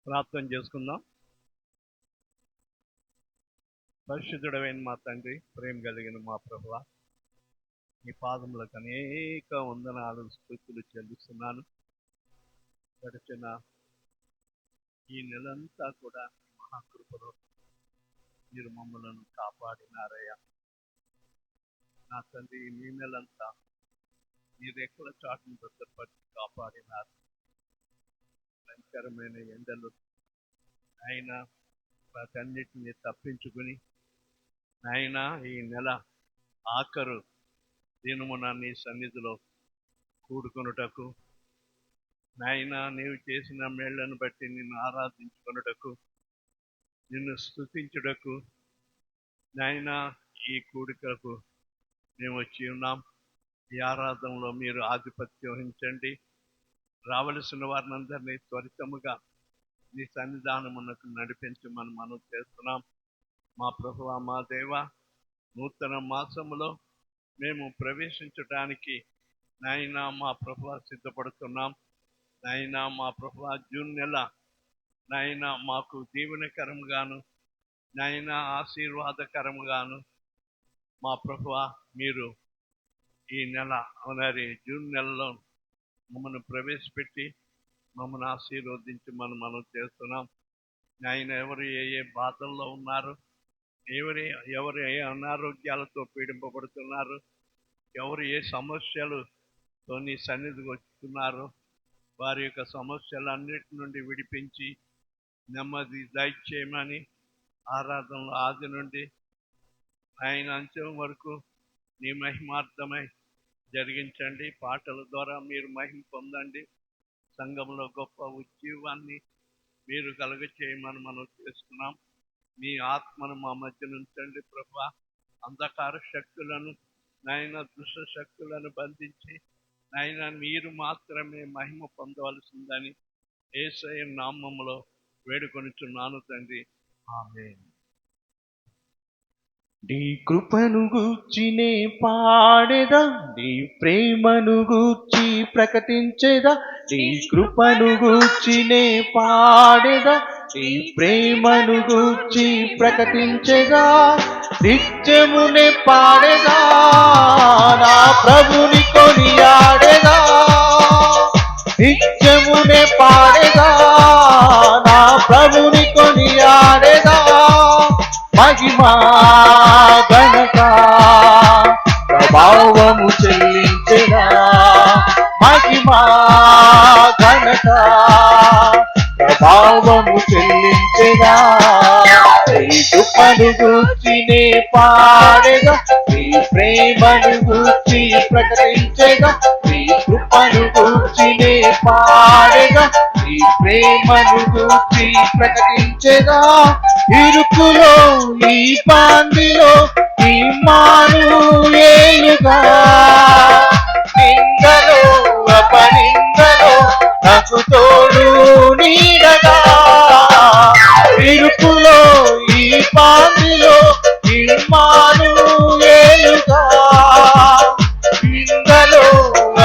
ప్రార్థన చేసుకుందాం. పరిశుద్ధుడైన మా తండ్రి, ప్రేమ కలిగిన మా ప్రభువా, మీ పాదములకు అనేక వందనాలు స్తుతులు చెల్లిస్తున్నాను. గడిచిన ఈ నెలంతా కూడా మహాకృపలో మీరు మమ్మలను కాపాడినారయ్యా. నా తండ్రి, ఈ నెలంతా మీరు రెక్కల చాటును భద్రపరిచి కాపాడినారు. భయంకరమైన ఎండలు ఆయన వాటన్నిటిని తప్పించుకుని నాయన ఈ నెల ఆఖరు దినమున నీ సన్నిధిలో కూడుకొనుటకు, నాయన నీవు చేసిన మేళ్లను బట్టి నిన్ను ఆరాధించుకొనుటకు, నిన్ను స్తుతించుటకు నాయన ఈ కూడికకు మేము వచ్చి ఉన్నాం. ఈ ఆరాధనలో మీరు ఆధిపత్యం వహించండి. రావలసిన వారిని అందరినీ త్వరితముగా నీ సన్నిధానమునకు నడిపించమని మనం చేస్తున్నాం. మా ప్రభువా, మా దేవ, నూతన మాసములో మేము ప్రవేశించడానికి నాయన మా ప్రభువా సిద్ధపడుతున్నాం. నాయన మా ప్రభువా, జూన్ నెల నాయన మాకు దీవెనకరముగాను నాయన ఆశీర్వాదకరముగాను మా ప్రభువా మీరు ఈ నెల జూన్ నెలలో మమ్మల్ని ప్రవేశపెట్టి మమ్మల్ని ఆశీర్వదించమని మనం చేస్తున్నాం. నాయన ఎవరు ఏ బాధల్లో ఉన్నారు, ఎవరు ఏ అనారోగ్యాలతో పీడింపబడుతున్నారు, ఎవరు ఏ సమస్యలతో నీ సన్నిధికి వస్తున్నారు, వారి యొక్క సమస్యలన్నిటి నుండి విడిపించి నెమ్మది దయచేయమని ఆరాధనలో ఆది నుండి ఆయన అంచెం వరకు నీ మహిమార్థమై జరిగించండి. పాటల ద్వారా మీరు మహిమ పొందండి. సంఘంలో గొప్ప ఉద్యోగాన్ని మీరు కలుగచేయమని మనం చేస్తున్నాం. మీ ఆత్మను మా మధ్య ఉంచండి ప్రభువా. అంధకార శక్తులను నాయన దుష్ట శక్తులను బంధించి నాయన మీరు మాత్రమే మహిమ పొందవలసిందని యేసయ్య నామములో వేడుకొనుచున్నాను తండ్రి, ఆమేన్. నీ కృపను గూర్చినే పాడేదా, నీ ప్రేమను గూర్చి ప్రకటించేదా. నీ కృపను గూర్చినే పాడేదా, నీ ప్రేమను గూర్చి ప్రకటించేదా. నిత్యమునే పాడేదా, నా ప్రభుని కొనియాడేదా. నిత్యమునే పాడేదా, నా ప్రభుని కొనియాడేదా. మహిమా ఘనత ప్రభావము చెల్లించెదా. మహిమా ఘనత ప్రభావము చెల్లించెదా. నీ కృపను గూర్చినే పాడేదా, నీ ప్రేమను గూర్చి ప్రకటించేదా. నీ కృపను గూర్చినే పాడేదా, నీ ప్రేమను గూర్చి ప్రకటించేదా. ఇరుకులో ఈ పాందిలో ఈ మాను ఏలుగా, నిందలో అపనిందలో నాకు తోడు నీడగా. ఇరుకులో ఈ పాందిలో ఈ మాను ఏలుగా, నిందలో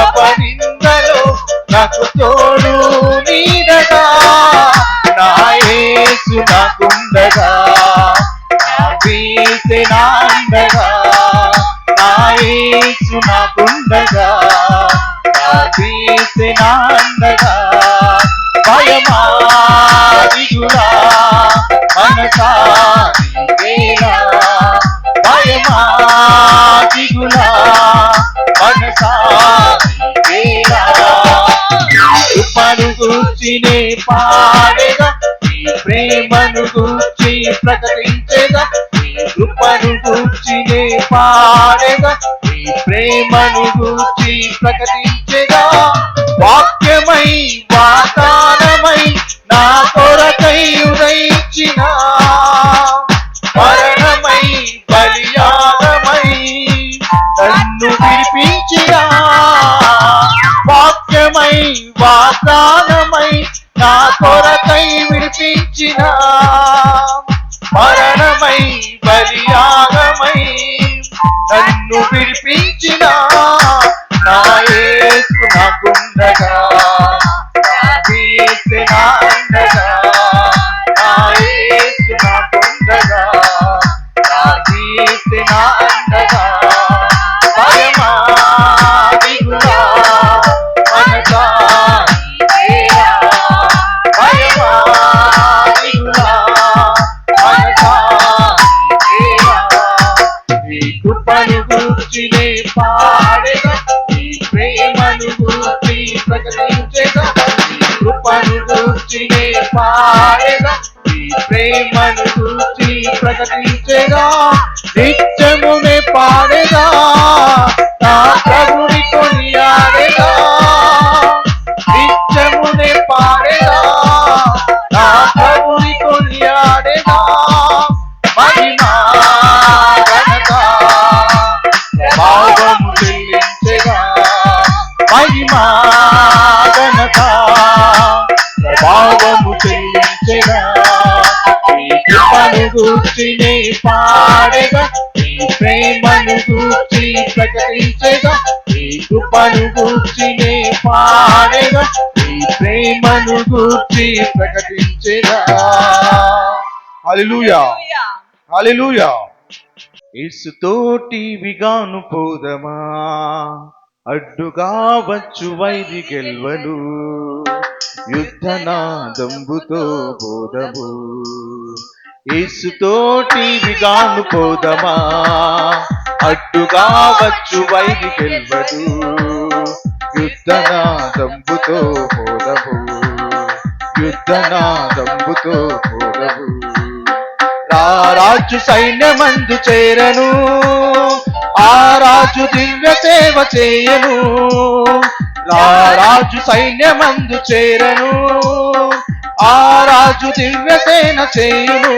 అపనిందలో నాకు తోడు నీడగా. నా యేసు నాకుండగా, నా ప్రీతి నాండగా. నా యేసు నాకుండగా, నా ప్రీతి నాండగా. భయమా దిగులా మనసా నీవేలా. భయమా దిగులా మనసా నీవేలా. కృపను గూర్చినే పాడేదా, నీ ప్రేమను గూర్చి ప్రకటించేదా. నీ కృపను గూర్చినే పాడేదా, నీ ప్రేమను గూర్చి ప్రకటించేదా. వాక్యమై వాగ్దానమై నా కొరకై ఉదయించిన, మరణమై బలియాగమై నన్ను విడిపించిన. వాక్యమై వాగ్దానమై నా కొరకై విడిపించిన, మరణమై బలియాగమై నన్ను విడిపించిన. నా యేసు నాకుండగా, నా ప్రీతి నాండగా. గూర్చి నే పాడేదా, నీ ప్రేమను గూర్చి ప్రకటించేదా, నిత్యమునే పాడేదా, నా ప్రభుని కొనియాడేదా, నిత్యమునే పాడేదా, నా ప్రభుని కొనియాడేదా, మహిమా ఘనత ప్రభావము చెల్లించెగా, మహిమా ఘనత ప్రభావము చెల్లించెగా, ఈ కృపను గూర్చి నే పాడేగా, ఈ ప్రేమను గూర్చి ప్రకటించెగా, ఈ కృపను గూర్చి నే పాడేగా, ఈ ప్రేమను గూర్చి ప్రకటించెగా. హల్లెలూయా, హల్లెలూయా. యేసుతోటి విగాను పోదమా, అడ్డుగా వచ్చు వైరి గెల్వలు, యుద్ధనాదంబుతో బోధము. యేసుతోటి విగాను పోదమా, అడ్డుగా వచ్చు వైరి గెల్వలు, యుద్ధనాదంబుతో బోధము, యుద్ధనాదంబుతో బోధము. రాజు సైన్యమందు చేరను, ఆ రాజు దివ్య సేవ చేయను, రాజు సైన్యమందు చేరను, ఆ రాజు దివ్య సేన చేయును.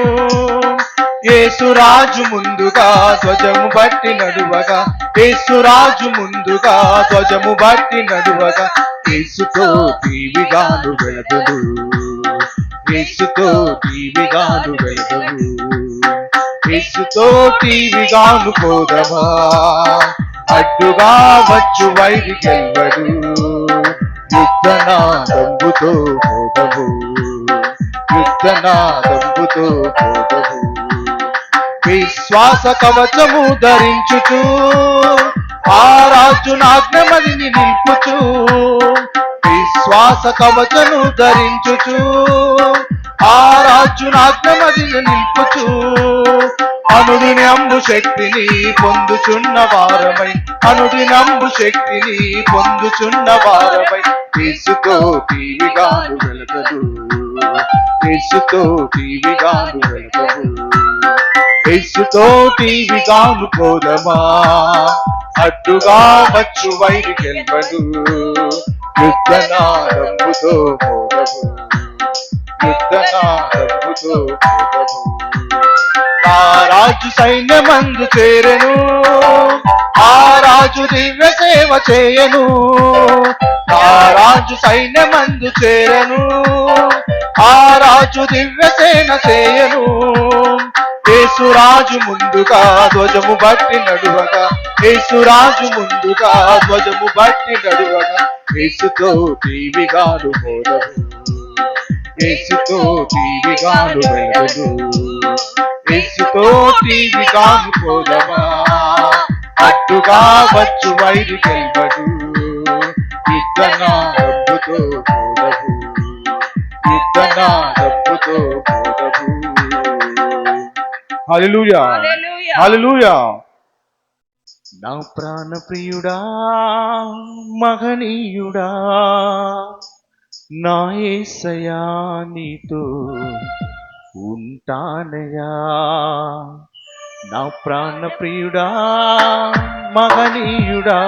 యేసురాజు ముందుగా ధ్వజము బట్టి నడువగా, యేసురాజు ముందుగా ధ్వజము బట్టి నడువగా, యేసుతో దీవిగాను వెళదుడు, యేసుతో దీవిగాను వెళదుడు, యేసుతో దీవిగాను పోదమా, అడ్డుగా వచ్చు వైరి గెల్వడు, యుద్ధనాదంబుతో పోదము, యుద్ధనాదంబుతో పోదము. విశ్వాస కవచము ధరించుచు, ఆ రాజు నాజ్ఞమదిని నిల్పుచు, విశ్వాస కవచను ధరించుచు, ఆ రాజు నాజ్ఞమదిని నిల్పుచు, అనుదినంబు శక్తిని పొందుచున్న వారమై, అనుదినంబు శక్తిని పొందుచున్న వారమై, యేసుతో దీవిగాను వెళదదు, యేసుతో దీవిగాను వెళదదు, యేసుతో దీవిగాను పోదమా, అడ్డుగా వచ్చు వైరి గెల్వడు, యుద్ధనాదంబుతో పోదము, యుద్ధనాదంబుతో పోదము. రాజు సైన్యమందు చేరెను, ఆ రాజు దివ్య సేవ చేయను, ఆ రాజు సైన్యమందు చేరెను, ఆ రాజు దివ్య సేన చేయను. యేసురాజు ముందుగా ధ్వజము బట్టి నడువగా, యేసురాజు ముందుగా ధ్వజము బట్టి నడువగా, యేసుతో దీవిగాను పోదము, యేసుతో దీవిగాను వెళదు, యేసుతో దీవిగాను పోదమా, అడ్డుగా వచ్చు వైరి గెల్వడు, యుద్ధనాదంబుతో పోదము, యుద్ధనాదంబుతో పోదము. హల్లెలూయా, హల్లెలూయా. నా ప్రాణ ప్రియుడా, మహనీయుడా, నా యేసయ్యా నీతో ఉంటానయ్యా, నా ప్రాణ ప్రియుడా, మహనీయుడా,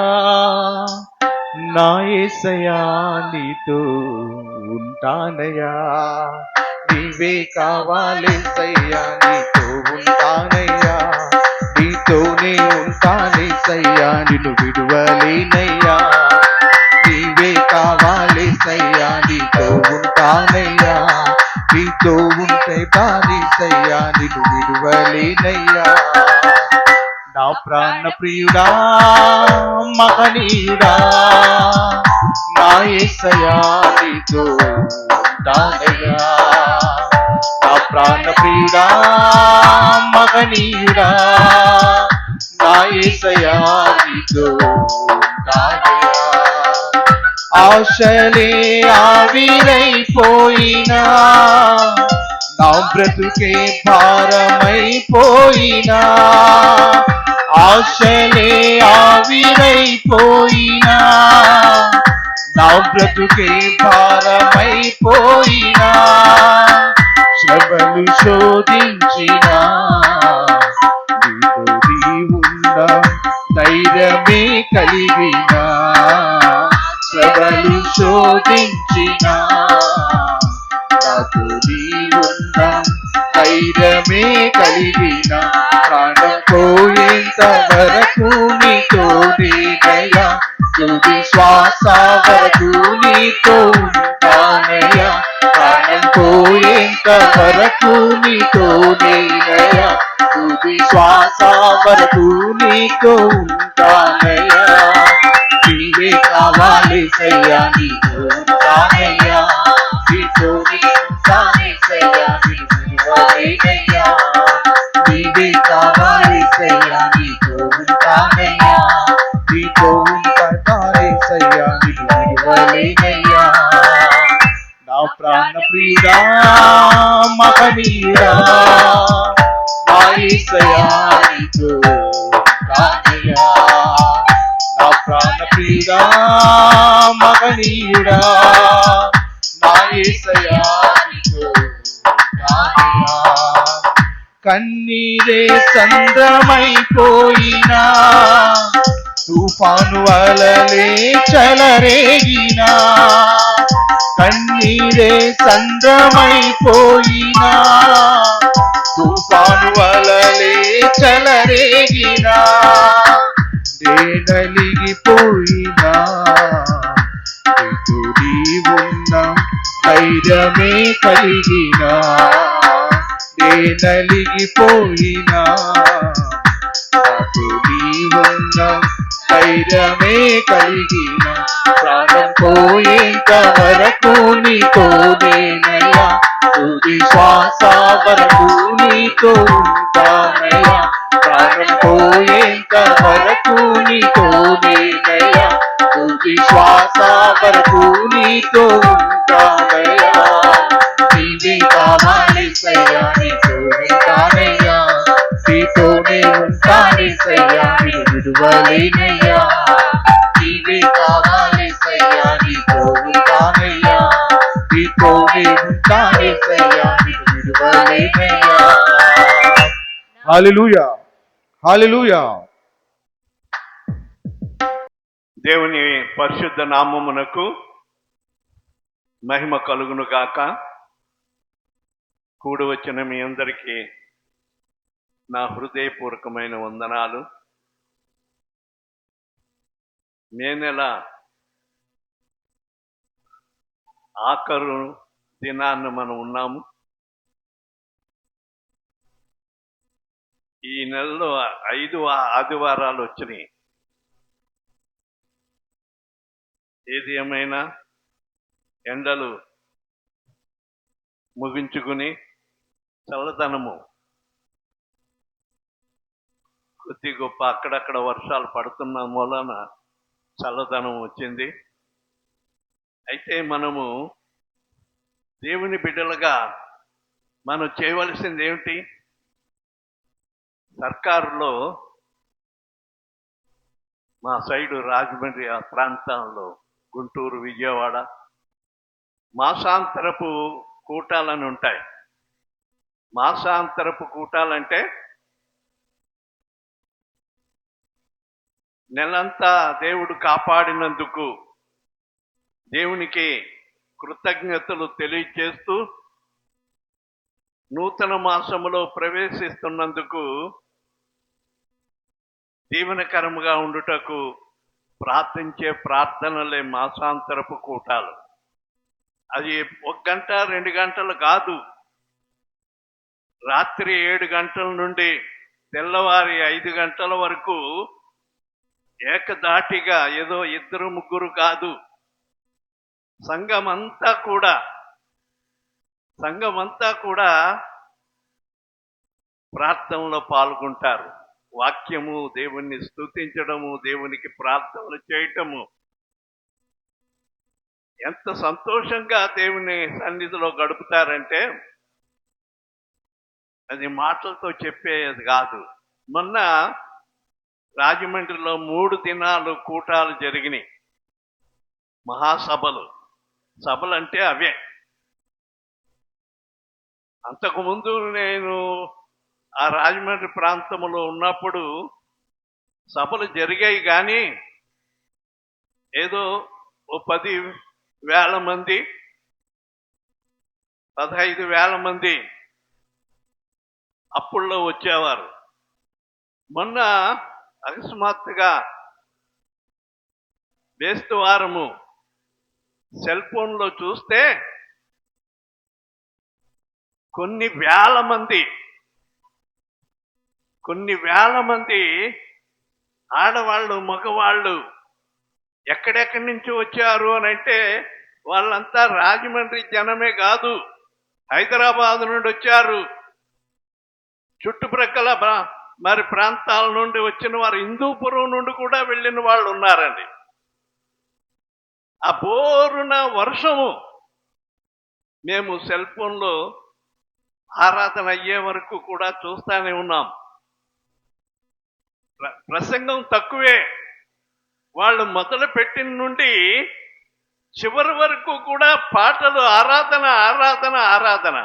నా యేసయ్యా నీతో ఉంటానయ్యా, నీవే కావాలేసయ్యా, నీతో ఉంటానయ్యా, నీతోనే ఉంటానేసయ్యా, నిన్ను విడువలేనయ్యా, నీవే కావాలేసయ్యా, నీతో ఉంటానయ్యా, నీతో ఉంటే బాలేసయ్యా, నిన్ను విడువలేనయ్యా. నా ప్రాణ ప్రియుడా, మహనీయుడా, నా యేసయ్యా నీతో ఉంటానయ్యా, నా ప్రాణ ప్రియుడా, మహనీయుడా, నా యేసయ్యా నీతో ఉంటానయ్యా. ఆశలే ఆవిరైపోయినా, నా బ్రతుకే భారమైపోయినా, ఆశలే ఆవిరైపోయినా, నా బ్రతుకే భారమైపోయినా, శ్రమలు శోధించినా, నీతో నీవున్న ధైర్యమే కలిగినా, శ్రమలు శోధించినా, నాతో నీవున్న ధైర్యమే కలిగిన, ప్రాణం పోయేంత వరకు నీతో నేనయ్యా, తుది శ్వాస వరకు నీతో ఉంటానయ్యా, ప్రాణం పోయేంత వరకు నీతో నేనయ్యా, తుది శ్వాస వరకు నీతో ఉంటానయ్యా, నీవే కావాలేసయ్యా, నీతో ఉంటానయ్యా, నీతో ఉంటానేసయ్యా, నీవైనయ్యా, నీవే కావాలేసయ్యా, నీతో ఉంటానయ్యా, నీతో ఉంటానేసయ్యా, నీవైనయ్యా, నా ప్రాణ ప్రియుడా మహనీయుడా, నా యేసయ్యా నీతో ఉంటానయ్యా, నా ప్రాణ ప్రియుడా మహనీయుడా, నా యేసయ్యా నీతో ఉంటానయ్యా, కన్నీరే సంద్రమైపోయినా, తుఫాను అలలే చెలరేగినా, కన్నీరే సంద్రమైపోయినా, తుఫాను అలలే చెలరేగినా, నలిగిపోయినా, నీతో నీవున్న ధైర్యమే కలిగినా, నలిగిపోయినా, నాతో నీవున్న ధైర్యమే కలిగిన, ప్రాణం పోయేంత వరకు నీతో నేనయ్యా, తుది శ్వాస వరకు నీతో ఉంటానయ్యా, ప్రాణం పోయేంత వరకు నీతో నేనయ్యా, తుది శ్వాస వరకు నీతో ఉంటానయ్యా, నీవే కావాలేసయ్యా, నీతో ఉంటానయ్యా, నీతోనే ఉంటానేసయ్యా, నీవు విడువలేనయ్యా, నీవే కావాలేసయ్యా, నీతో ఉంటానయ్యా, నీతోనే ఉంటానేసయ్యా, నీవు విడువలేనయ్యా. హల్లెలూయా, హల్లెలూయా. దేవుని పరిశుద్ధ నామమునకు మహిమ కలుగును గాక. కూడి వచ్చిన మీ అందరికీ నా హృదయపూర్వకమైన వందనాలు. మే నెల ఆఖరు దినాన్ని మనం ఉన్నాము. ఈ నెలలో 5 ఆదివారాలు వచ్చినాయి. ఏది ఏమైనా ఎండలు ముగించుకుని చల్లదనము, కొద్ది గొప్ప అక్కడక్కడ వర్షాలు పడుతున్న మూలన చల్లదనం వచ్చింది. అయితే మనము దేవుని బిడ్డలుగా మనం చేయవలసింది ఏమిటి? సర్కారులో మా సైడు రాజమండ్రి ఆ ప్రాంతాల్లో, గుంటూరు, విజయవాడ మాసాంతరపు కూటాలని ఉంటాయి. మాసాంతరపు కూటాలంటే నెలంతా దేవుడు కాపాడినందుకు దేవునికి కృతజ్ఞతలు తెలియజేస్తూ, నూతన మాసములో ప్రవేశిస్తున్నందుకు దీవెనకరముగా ఉండుటకు ప్రార్థించే ప్రార్థనలే మాసాంతరపు కూటాలు. అది 1 గంట 2 గంటలు కాదు. రాత్రి 7 గంటల నుండి తెల్లవారి 5 గంటల వరకు ఏకదాటిగా, ఏదో 2-3 కాదు, సంఘమంతా కూడా ప్రార్థనలో పాల్గొంటారు. వాక్యము, దేవుణ్ణి స్తుతించడము, దేవునికి ప్రార్థనలు చేయటము, ఎంత సంతోషంగా దేవుని సన్నిధిలో గడుపుతారంటే అది మాటలతో చెప్పేది కాదు. మొన్న రాజమండ్రిలో 3 దినాలు కూటాలు జరిగినాయి. మహాసభలు. సభలు అంటే అవే. అంతకుముందు నేను ఆ రాజమండ్రి ప్రాంతంలో ఉన్నప్పుడు సభలు జరిగాయి, కానీ ఏదో ఓ 10,000 మంది 15,000 మంది అప్పుల్లో వచ్చేవారు. మొన్న అకస్మాత్తుగా బేస్తవారము సెల్ ఫోన్లో చూస్తే కొన్ని వేల మంది ఆడవాళ్ళు మగవాళ్ళు ఎక్కడెక్కడి నుంచి వచ్చారు అని అంటే వాళ్ళంతా రాజమండ్రి జనమే కాదు, హైదరాబాద్ నుండి వచ్చారు, చుట్టుప్రక్కల మరి ప్రాంతాల నుండి వచ్చిన వారు, హిందూపురం నుండి కూడా వెళ్ళిన వాళ్ళు ఉన్నారండి. ఆ బోరున వర్షము మేము సెల్ ఫోన్లో ఆరాధన అయ్యే వరకు కూడా చూస్తానే ఉన్నాం. ప్రసంగం తక్కువే, వాళ్ళు మొదలు పెట్టిన నుండి చివరి వరకు కూడా పాటలు, ఆరాధన ఆరాధన ఆరాధన.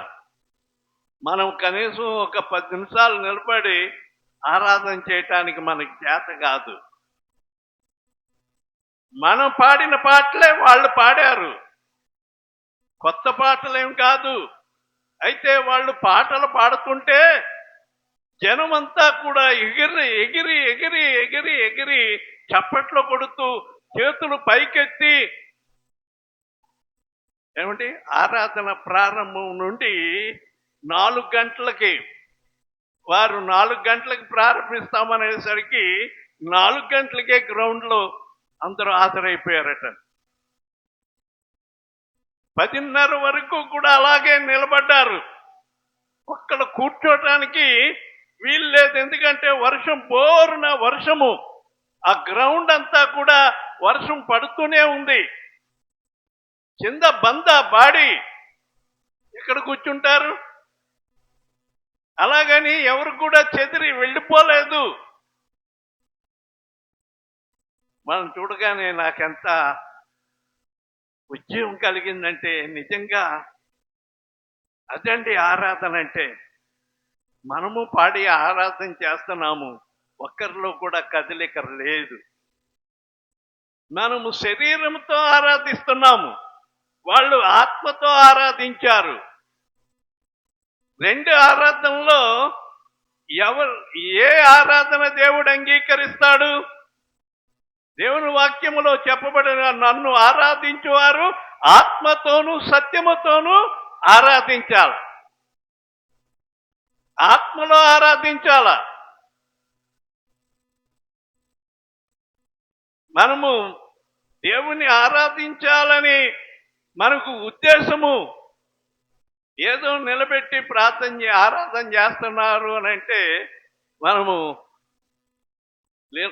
మనం కనీసం ఒక 10 నిమిషాలు నిలబడి ఆరాధన చేయటానికి మనకి చేత కాదు. మనం పాడిన పాటలే వాళ్ళు పాడారు, కొత్త పాటలేం కాదు. అయితే వాళ్ళు పాటలు పాడుతుంటే జనమంతా కూడా ఎగిరి ఎగిరి ఎగిరి ఎగిరి ఎగిరి చప్పట్లు కొడుతూ చేతులు పైకెత్తి, ఏమంటే ఆరాధన ప్రారంభం నుండి 4 గంటలకి, వారు 4 గంటలకు ప్రారంభిస్తామనేసరికి 4 గంటలకే గ్రౌండ్లో అందరూ హాజరైపోయారట. 10:30 వరకు కూడా అలాగే నిలబడ్డారు. ఒక్కడ కూర్చోటానికి వీలు లేదు, ఎందుకంటే వర్షం, బోరున వర్షము, ఆ గ్రౌండ్ అంతా కూడా వర్షం పడుతూనే ఉంది. కింద బంద బాడి ఎక్కడ కూర్చుంటారు? అలాగని ఎవరు కూడా చెదిరి వెళ్ళిపోలేదు. మనం చూడగానే నాకెంత ఉద్యమం కలిగిందంటే, నిజంగా అదండి ఆరాధన అంటే. మనము పాడి ఆరాధన చేస్తున్నాము, ఒక్కరిలో కూడా కదలిక లేదు. మనము శరీరంతో ఆరాధిస్తున్నాము, వాళ్ళు ఆత్మతో ఆరాధించారు. 2 ఆరాధనలో ఏ ఆరాధన దేవుడు అంగీకరిస్తాడు? దేవుని వాక్యములో చెప్పబడిన, నన్ను ఆరాధించువారు ఆత్మతోనూ సత్యముతోనూ ఆరాధించాలి. ఆత్మలో ఆరాధించాల. మనము దేవుని ఆరాధించాలని మనకు ఉద్దేశము, ఏదో నిలబెట్టి ఆరాధన చేస్తున్నారు అని అంటే మనము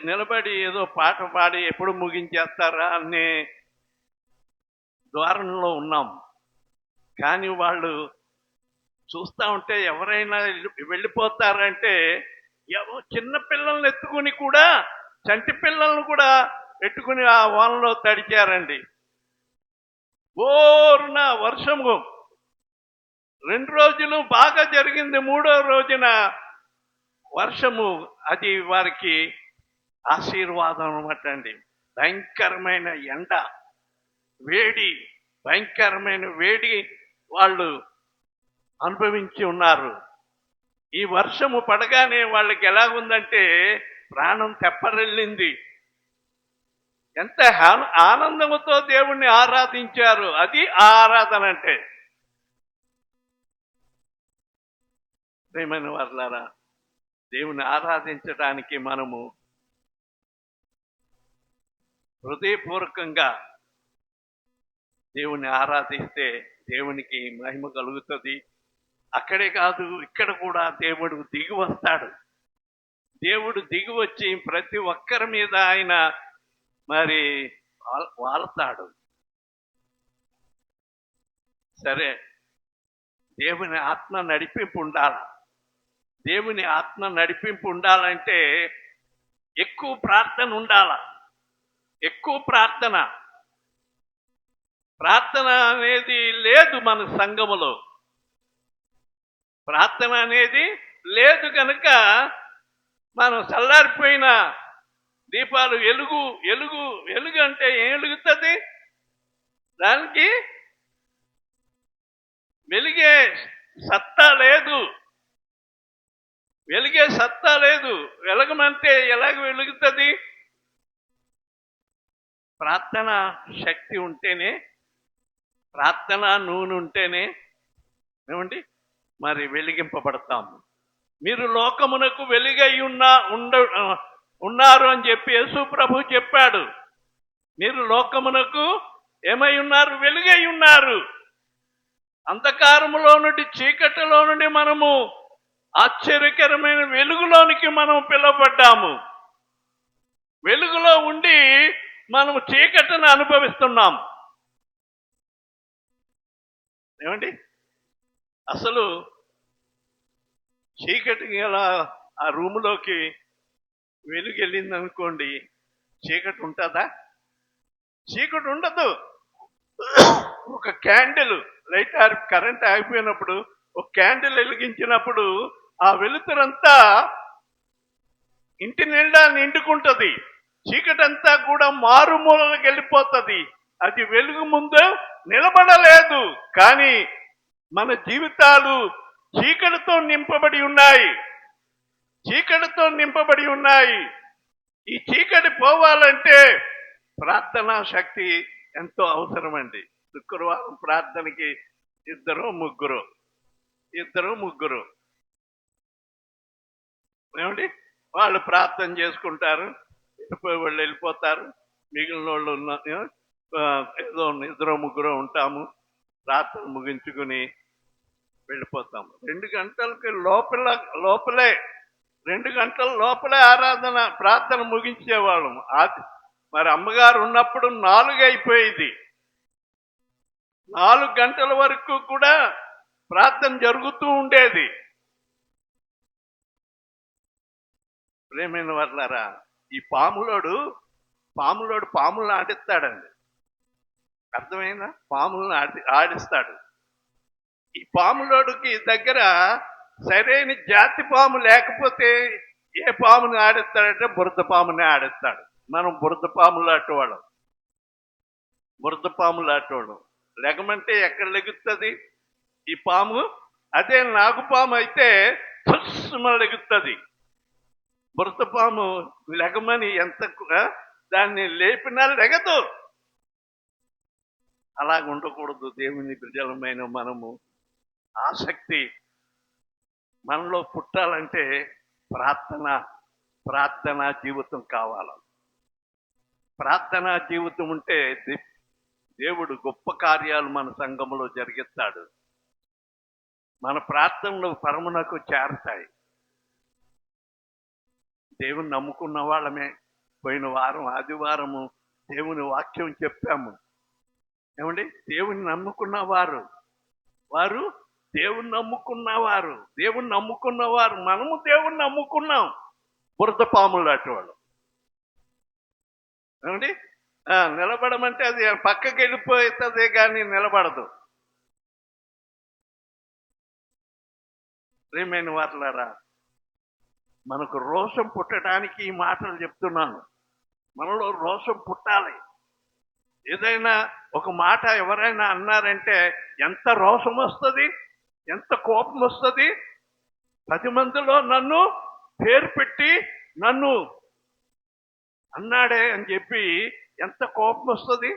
నిలబడి ఏదో పాట పాడి ఎప్పుడు ముగించేస్తారా అనే ధోరణిలో ఉన్నాం. కానీ వాళ్ళు చూస్తూ ఉంటే ఎవరైనా వెళ్ళిపోతారంటే, చిన్న పిల్లల్ని ఎత్తుకుని కూడా, చంటి పిల్లలను కూడా ఎత్తుకుని ఆ వానలో తడిచారండి. బోరున వర్షము 2 రోజులు బాగా జరిగింది. 3వ రోజున వర్షము, అది వారికి ఆశీర్వాదం అన్నమాట అండి. భయంకరమైన ఎండ, వేడి, భయంకరమైన వేడి వాళ్ళు అనుభవించి ఉన్నారు. ఈ వర్షము పడగానే వాళ్ళకి ఎలాగుందంటే ప్రాణం తెప్పరిల్లింది. ఎంత ఆనందముతో దేవుణ్ణి ఆరాధించారు. అది ఆరాధన అంటే. ప్రియమైన వారులారా, దేవుని ఆరాధించడానికి మనము హృదయపూర్వకంగా దేవుని ఆరాధిస్తే దేవునికి మహిమ కలుగుతుంది. అక్కడే కాదు, ఇక్కడ కూడా దేవుడు దిగి వస్తాడు. దేవుడు దిగి వచ్చి ప్రతి ఒక్కరి మీద ఆయన మరి వాళ్తాడు. సరే, దేవుని ఆత్మ నడిపింపు ఉండాల. దేవుని ఆత్మ నడిపింపు ఉండాలంటే ఎక్కువ ప్రార్థన ఉండాల. ఎక్కువ ప్రార్థన. ప్రార్థన అనేది లేదు మన సంఘములో. ప్రార్థన అనేది లేదు కనుక మనం చల్లారిపోయిన దీపాలు ఎలుగు ఎలుగు ఎలుగు అంటే ఏం వెలుగుతుంది? దానికి వెలిగే సత్తా లేదు. వెలిగే సత్తా లేదు. వెలగమంటే ఎలాగ వెలుగుతుంది? ప్రార్థన శక్తి ఉంటేనే, ప్రార్థన నూనె ఉంటేనే ఏమండి మరి వెలిగింపబడతాము. మీరు లోకమునకు వెలుగై ఉన్నారు అని చెప్పి యేసు ప్రభు చెప్పాడు. మీరు లోకమునకు ఏమై ఉన్నారు? వెలుగై ఉన్నారు. అంధకారములో నుండి, చీకటిలో నుండి మనము ఆశ్చర్యకరమైన వెలుగులోనికి మనం పిలువబడ్డాము. వెలుగులో ఉండి మనము చీకటిని అనుభవిస్తున్నాం. ఏమండి అసలు చీకటి ఎలా ఆ రూములోకి వెలుగు వెళ్ళింది అనుకోండి, చీకటి ఉంటుందా? చీకటి ఉండదు. ఒక క్యాండిల్ లైట్ కరెంట్ ఆగిపోయినప్పుడు ఒక క్యాండిల్ వెలిగించినప్పుడు ఆ వెలుతురంతా ఇంటి నిండా నిండుకుంటుంది. చీకటి అంతా కూడా మారుమూలకి వెళ్ళిపోతుంది. అది వెలుగు ముందు నిలబడలేదు. కానీ మన జీవితాలు చీకటితో నింపబడి ఉన్నాయి. చీకటితో నింపబడి ఉన్నాయి. ఈ చీకటి పోవాలంటే ప్రార్థనా శక్తి ఎంతో అవసరమండి. శుక్రవారం ప్రార్థనకి ఇద్దరు ముగ్గురు ఏమండి వాళ్ళు ప్రార్థన చేసుకుంటారు, వెళ్ళిపోయే వాళ్ళు వెళ్ళిపోతారు, మిగిలిన వాళ్ళు ఏదో ఇద్దరు ముగ్గురు ఉంటాము, ప్రార్థన ముగించుకుని వెళ్ళిపోతాము. 2 గంటలకి లోపలే 2 గంటల లోపలే ఆరాధన ప్రార్థన ముగించేవాళ్ళం. మరి అమ్మగారు ఉన్నప్పుడు 4 అయిపోయేది. 4 గంటల వరకు కూడా ప్రార్థన జరుగుతూ ఉండేది. ప్రేమైన వర్లారా, ఈ పాములోడు పాములను ఆడిస్తాడండి. అర్థమైందా? పాములను ఆడిస్తాడు. ఈ పాములోడికి దగ్గర సరైన జాతి పాము లేకపోతే ఏ పాముని ఆడిస్తాడంటే బురద పాముని ఆడిస్తాడు. మనం బురద పాములు ఆటేవాళ్ళం. లెగమంటే ఎక్కడ లెగుతుంది ఈ పాము? అదే నాగుపాము అయితే లెగుతుంది. బురద పాము లెగమని ఎంత దాన్ని లేపినా లెగదు. అలాగ ఉండకూడదు. దేవుని ప్రజలమైన మనము ఆసక్తి మనలో పుట్టాలంటే ప్రార్థనా జీవితం కావాలి. ప్రార్థనా జీవితం ఉంటే దేవుడు గొప్ప కార్యాలు మన సంఘంలో జరిగిస్తాడు. మన ప్రార్థనలు పరమునకు చేరతాయి. దేవుని నమ్ముకున్న వాళ్ళమే. పోయిన వారం ఆదివారము దేవుని వాక్యం చెప్పాము. ఏమండి దేవుని నమ్ముకున్న వారు దేవుని నమ్ముకున్నవారు మనము దేవుని నమ్ముకున్నాం. బురద పాములు అటువంటి ఏమండి నిలబడమంటే అది పక్కకి వెళ్ళిపోతుంది కానీ నిలబడదు. ప్రియమైన వారలారా, మనకు రోషం పుట్టడానికి ఈ మాటలు చెప్తున్నాను. మనలో రోషం పుట్టాలి. ఏదైనా ఒక మాట ఎవరైనా అన్నారంటే ఎంత రోషం వస్తుంది, ఎంత కోపం వస్తుంది. 10 మందిలో నన్ను పేరు పెట్టి నన్ను అన్నాడే అని చెప్పి ఎంత కోపం వస్తుంది.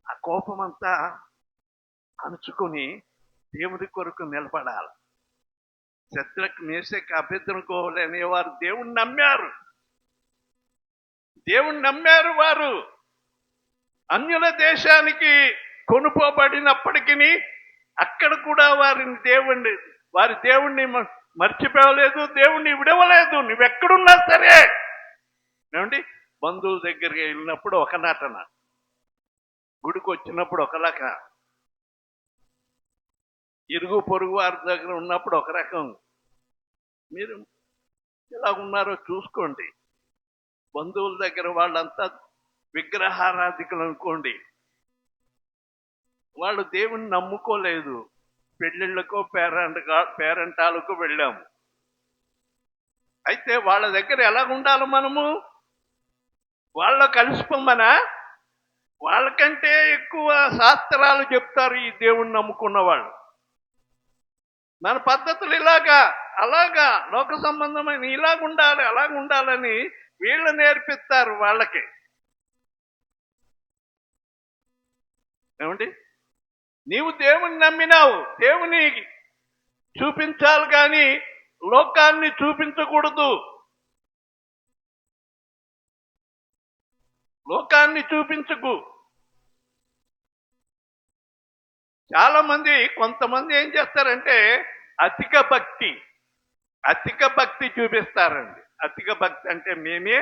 ఆ కోపం అంతా అణుచుకొని దేవుడి కొరకు నిలబడాలి. శద్రకు, మేషకు, అబేద్నెగో అనేవారు దేవుణ్ణి నమ్మారు. వారు అన్యుల దేశానికి కొనుపోబడినప్పటికీ అక్కడ కూడా వారి దేవుణ్ణి మర్చిపోలేదు, దేవుణ్ణి విడవలేదు. నువ్వెక్కడున్నా సరే. ఏమండి బంధువుల దగ్గరికి వెళ్ళినప్పుడు ఒక నటన, గుడికి వచ్చినప్పుడు ఒకలాగా, ఇరుగు పొరుగు వారి దగ్గర ఉన్నప్పుడు ఒక రకం. మీరు ఎలా ఉన్నారో చూసుకోండి. బంధువుల దగ్గర వాళ్ళంతా విగ్రహారాధికులు అనుకోండి, వాళ్ళు దేవుని నమ్ముకోలేదు. పెళ్ళిళ్ళకో పేరంటాలకు వెళ్ళాము. అయితే వాళ్ళ దగ్గర ఎలా ఉండాలి మనము? వాళ్ళ కలిసిపోమనా? వాళ్ళకంటే ఎక్కువ శాస్త్రాలు చెప్తారు ఈ దేవుణ్ణి నమ్ముకున్న వాళ్ళు. మన పద్ధతులు అలాగా లోక సంబంధమైన ఇలాగుండాలి అలాగుండాలని వీళ్ళు నేర్పిస్తారు వాళ్ళకి. ఏమండి, నీవు దేవుని నమ్మినావు, దేవుని చూపించాలి కానీ లోకాన్ని చూపించకూడదు. లోకాన్ని చూపించకు. చాలా మంది, కొంతమంది ఏం చేస్తారంటే అధిక భక్తి చూపిస్తారండి. అధిక భక్తి అంటే మేమే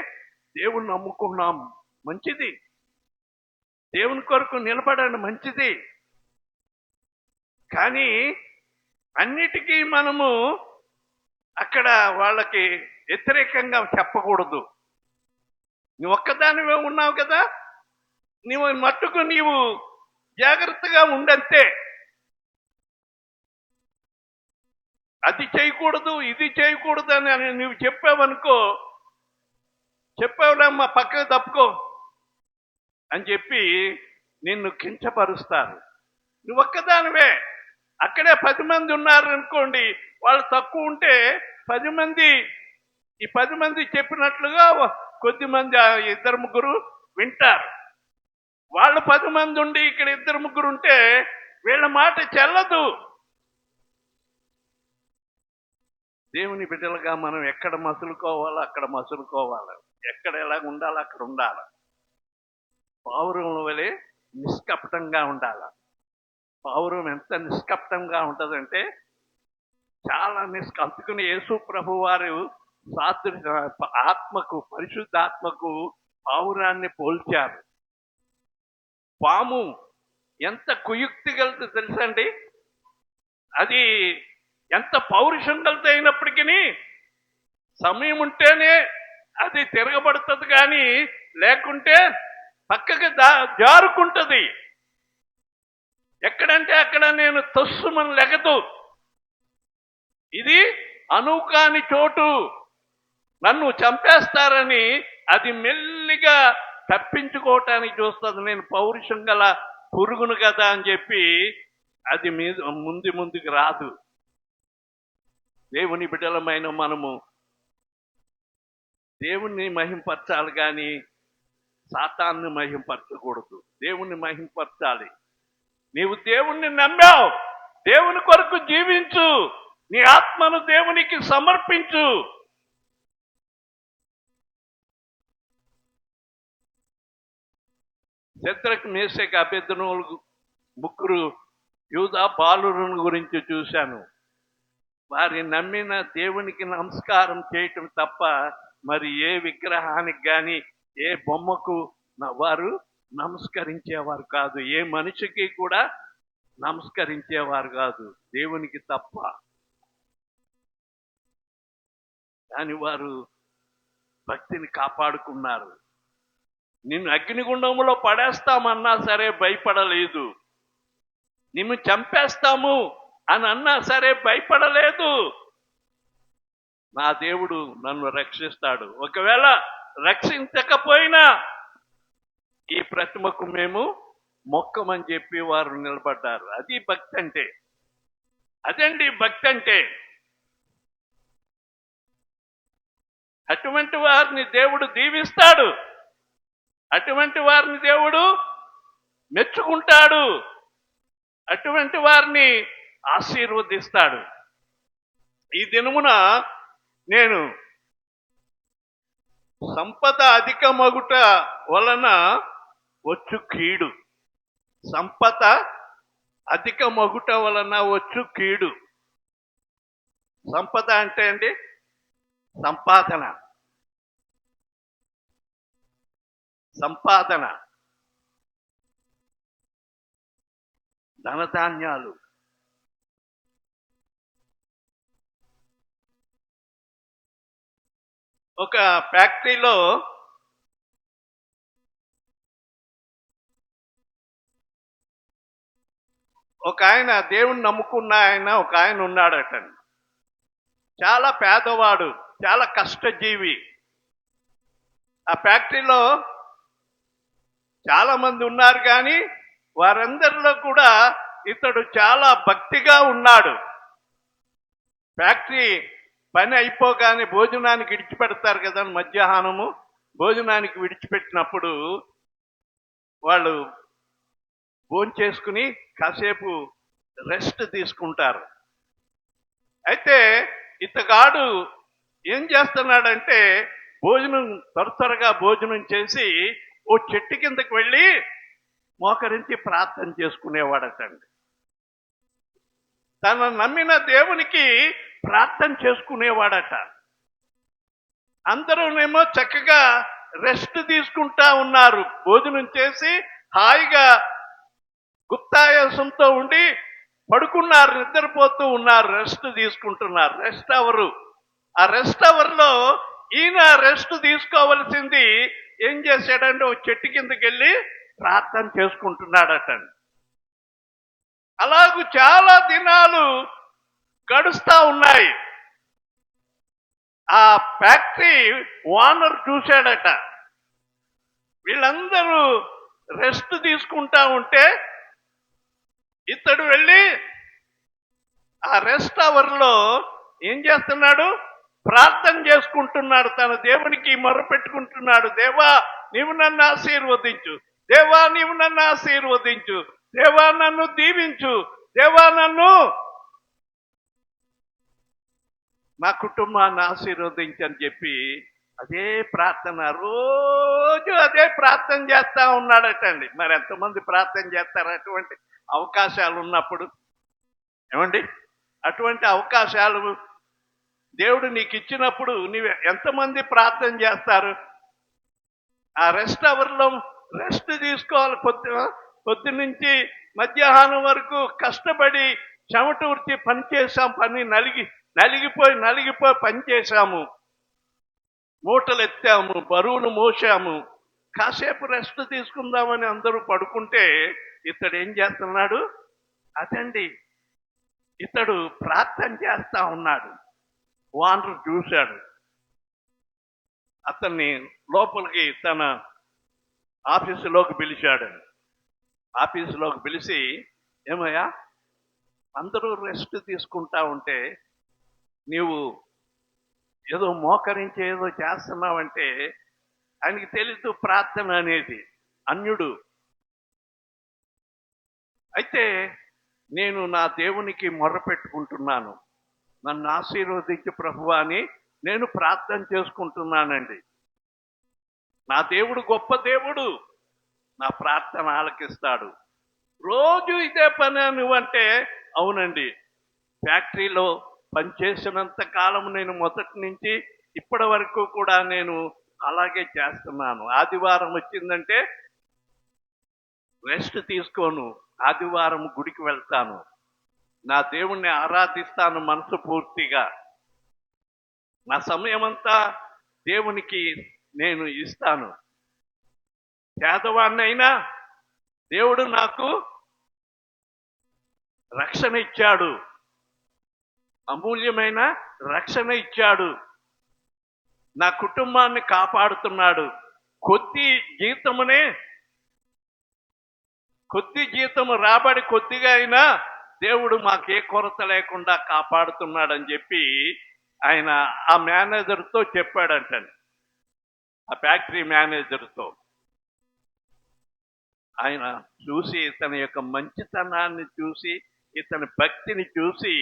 దేవుణ్ణి నమ్ముకున్నాం, మంచిది, దేవుని కొరకు నిలబడండి, మంచిది. కానీ అన్నిటికీ మనము అక్కడ వాళ్ళకి వ్యతిరేకంగా చెప్పకూడదు. నువ్వు ఒక్కదానివే ఉన్నావు కదా, నీవు మట్టుకు నీవు జాగ్రత్తగా ఉండంతే. అది చేయకూడదు ఇది చేయకూడదు అని నువ్వు చెప్పావనుకో, చెప్పావులేమ్మా పక్కకు తప్పుకో అని చెప్పి నిన్ను కించపరుస్తారు. నువ్వు ఒక్కదానివే, అక్కడే 10 మంది ఉన్నారు అనుకోండి, వాళ్ళు తక్కువ ఉంటే 10 మంది, ఈ 10 మంది చెప్పినట్లుగా కొద్దిమంది 2-3 వింటారు. వాళ్ళు 10 మంది ఉండి ఇక్కడ 2-3 ఉంటే వీళ్ళ మాట చెల్లదు. దేవుని బిడ్డలుగా మనం ఎక్కడ మసులుకోవాలో అక్కడ మసులుకోవాలి, ఎక్కడ ఎలా ఉండాలో అక్కడ ఉండాలి. పావురం వలె నిష్కపటంగా ఉండాలి. పావురం ఎంత నిష్కపటంగా ఉంటుందంటే చాలా అందుకుని యేసు ప్రభు వారు ఆత్మకు, పరిశుద్ధాత్మకు పావురాన్ని పోల్చారు. పాము ఎంత కుయుక్తి గలదో తెలుసండి, అది ఎంత పౌరుషం గలది అయినప్పటికీ సమయం ఉంటేనే అది తిరగబడుతుంది, కానీ లేకుంటే పక్కకి జారుకుంటుంది. ఎక్కడంటే అక్కడ నేను తస్సుమని లెగదు. ఇది అనుకాని చోటు, నన్ను చంపేస్తారని అది మెల్లిగా తప్పించుకోవటానికి చూస్తుంది. నేను పౌరుషం గల పురుగును కదా అని చెప్పి అది ముందుకు రాదు. దేవుని బిడ్డలమైన మనము దేవుణ్ణి మహింపరచాలి కానీ సాతాన్ని మహింపరచకూడదు. దేవుణ్ణి మహింపరచాలి. నీవు దేవుణ్ణి నమ్మావు, దేవుని కొరకు జీవించు, నీ ఆత్మను దేవునికి సమర్పించు. శద్రకు, మేషకు, అబేద్నెగోలు 3 యూదా బాలురుని గురించి చూశాను. వారి నమ్మిన దేవునికి నమస్కారం చేయటం తప్ప మరి ఏ విగ్రహానికి కానీ ఏ బొమ్మకు వారు నమస్కరించేవారు కాదు. ఏ మనిషికి కూడా నమస్కరించేవారు కాదు, దేవునికి తప్ప. కానీ వారు భక్తిని కాపాడుకున్నారు. నిన్ను అగ్నిగుండంలో పడేస్తామన్నా సరే భయపడలేదు, నిన్ను చంపేస్తాము అని అన్నా సరే భయపడలేదు. నా దేవుడు నన్ను రక్షిస్తాడు, ఒకవేళ రక్షించకపోయినా ఈ ప్రతిమకు మేము మొక్కమని చెప్పి వారు నిలబడ్డారు. అది భక్తి అంటే, అదండి భక్తి అంటే. అటువంటి వారిని దేవుడు దీవిస్తాడు, అటువంటి వారిని దేవుడు మెచ్చుకుంటాడు, అటువంటి వారిని ఆశీర్వదిస్తాడు. ఈ దినమున నేను సంపద అధికమగుట వలన వచ్చు కీడు, సంపద అధికమగుట వలన వచ్చు కీడు. సంపద అంటే అండి సంపాదన, సంపాదన, ధనధాన్యాలు. ఒక ఫ్యాక్టరీలో ఒక ఆయన దేవుణ్ణి నమ్ముకున్న ఆయన ఒక ఆయన ఉన్నాడట. చాలా పేదవాడు, చాలా కష్టజీవి. ఆ ఫ్యాక్టరీలో చాలా మంది ఉన్నారు, కానీ వారందరిలో కూడా ఇతడు చాలా భక్తిగా ఉన్నాడు. ఫ్యాక్టరీ పని అయిపోగానే భోజనానికి విడిచిపెడతారు కదా, మధ్యాహ్నము భోజనానికి విడిచిపెట్టినప్పుడు వాళ్ళు భోంచేసుకుని కాసేపు రెస్ట్ తీసుకుంటారు. అయితే ఇతగాడు ఏం చేస్తున్నాడంటే భోజనం త్వరగా భోజనం చేసి ఓ చెట్టు కిందకి వెళ్ళి మోకరించి ప్రార్థన చేసుకునేవాడటండి. తన నమ్మిన దేవునికి ప్రార్థన చేసుకునేవాడట. అందరూనేమో చక్కగా రెస్ట్ తీసుకుంటా ఉన్నారు. భోజనం చేసి హాయిగా గుప్తాయాసంతో ఉండి పడుకున్నారు, నిద్రపోతూ ఉన్నారు, రెస్ట్ తీసుకుంటున్నారు. Rest hour. ఆ రెస్ట్ అవర్లో ఈయన రెస్ట్ తీసుకోవలసింది ఏం చేశాడంటే ఓ చెట్టు కిందకి వెళ్ళి ప్రార్థన చేసుకుంటున్నాడట. అలాగూ చాలా దినాలు గడుస్తా ఉన్నాయి. ఆ ఫ్యాక్టరీ ఓనర్ చూశాడట, వీళ్ళందరూ రెస్ట్ తీసుకుంటా ఉంటే ఇతడు వెళ్ళి ఆ రెస్ట్ అవర్లో ఏం చేస్తున్నాడు, ప్రార్థన చేసుకుంటున్నాడు. తన దేవునికి మొరపెట్టుకుంటున్నాడు. దేవా నీవు నన్ను ఆశీర్వదించు, దేవా నీవు నన్ను ఆశీర్వదించు, దేవా నన్ను దీవించు, దేవా నన్ను నా కుటుంబాన్ని ఆశీర్వదించని చెప్పి అదే ప్రార్థన, రోజు అదే ప్రార్థన చేస్తా ఉన్నాడటండి. మరి ఎంతమంది ప్రార్థన చేస్తారు అటువంటి అవకాశాలు ఉన్నప్పుడు? ఏమండి, అటువంటి అవకాశాలు దేవుడు నీకు ఇచ్చినప్పుడు నీవు ఎంతమంది ప్రార్థన చేస్తారు? ఆ రెస్ట్ అవర్లో రెస్ట్ తీసుకోవాలి. పొద్దు నుంచి మధ్యాహ్నం వరకు కష్టపడి చెమట ఉర్చి పని చేసాం, నలిగిపోయి పని చేశాము, మూటలు ఎత్తాము, బరువును మోసాము, కాసేపు రెస్ట్ తీసుకుందామని అందరూ పడుకుంటే ఇతడు ఏం చేస్తున్నాడు? అదండి, ఇతడు ప్రార్థన చేస్తా ఉన్నాడు. ఓనర్ చూశాడు, అతన్ని లోపలికి తన ఆఫీసులోకి పిలిచాడు. ఆఫీసులోకి పిలిచి, ఏమయ్యా అందరూ రెస్ట్ తీసుకుంటా ఉంటే నీవు ఏదో మోకరించి ఏదో చేస్తున్నావంటే ఆయనకి తెలీదు ప్రార్థన అనేది, అన్యుడు. అయితే నేను నా దేవునికి మొర్రపెట్టుకుంటున్నాను, నన్ను ఆశీర్వదించు ప్రభువా అని నేను ప్రార్థన చేసుకుంటున్నానండి. నా దేవుడు గొప్ప దేవుడు, నా ప్రార్థన ఆలకిస్తాడు. రోజు ఇదే పని నువ్వంటే, అవునండి, ఫ్యాక్టరీలో పనిచేసినంత కాలం నేను మొదటి నుంచి ఇప్పటి వరకు కూడా నేను అలాగే చేస్తున్నాను. ఆదివారం వచ్చిందంటే రెస్ట్ తీసుకోను, ఆదివారం గుడికి వెళ్తాను, నా దేవుణ్ణి ఆరాధిస్తాను మనసు పూర్తిగా. నా సమయమంతా దేవునికి నేను ఇస్తాను. పేదవాడినైనా దేవుడు నాకు రక్షణ ఇచ్చాడు, అమూల్యమైన రక్షణ ఇచ్చాడు, నా కుటుంబాన్ని కాపాడుతున్నాడు. కొద్ది జీతము రాబడి కొద్దిగా అయినా దేవుడు మాకే కొరత లేకుండా కాపాడుతున్నాడని చెప్పి ఆయన ఆ మేనేజర్తో చెప్పాడంటండి. ఆ ఫ్యాక్టరీ మేనేజర్తో ఆయన చూసి, ఇతని యొక్క మంచితనాన్ని చూసి, ఇతని భక్తిని చూసి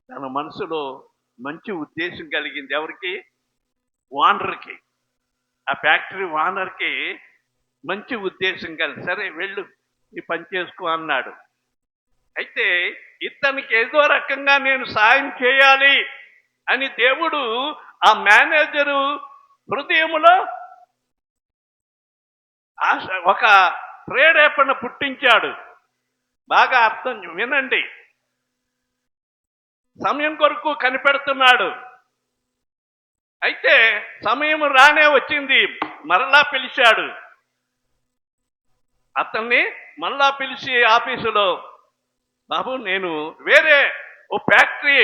తన మనసులో మంచి ఉద్దేశం కలిగింది. ఎవరికి? ఓనర్కి. ఆ ఫ్యాక్టరీ ఓనర్కి మంచి ఉద్దేశం కలిగి, సరే వెళ్ళు నీ పని చేసుకో అన్నాడు. అయితే ఇతనికి ఏదో రకంగా నేను సాయం చేయాలి అని దేవుడు ఆ మేనేజరు హృదయములో ఆశ, ఒక ప్రేరేపణ పుట్టించాడు. బాగా అర్థం వినండి. సమయం కొరకు కనిపెడుతున్నాడు. అయితే సమయం రానే వచ్చింది, మరలా పిలిచాడు. అతన్ని మళ్ళా పిలిచి ఆఫీసులో, బాబు నేను వేరే ఓ ఫ్యాక్టరీ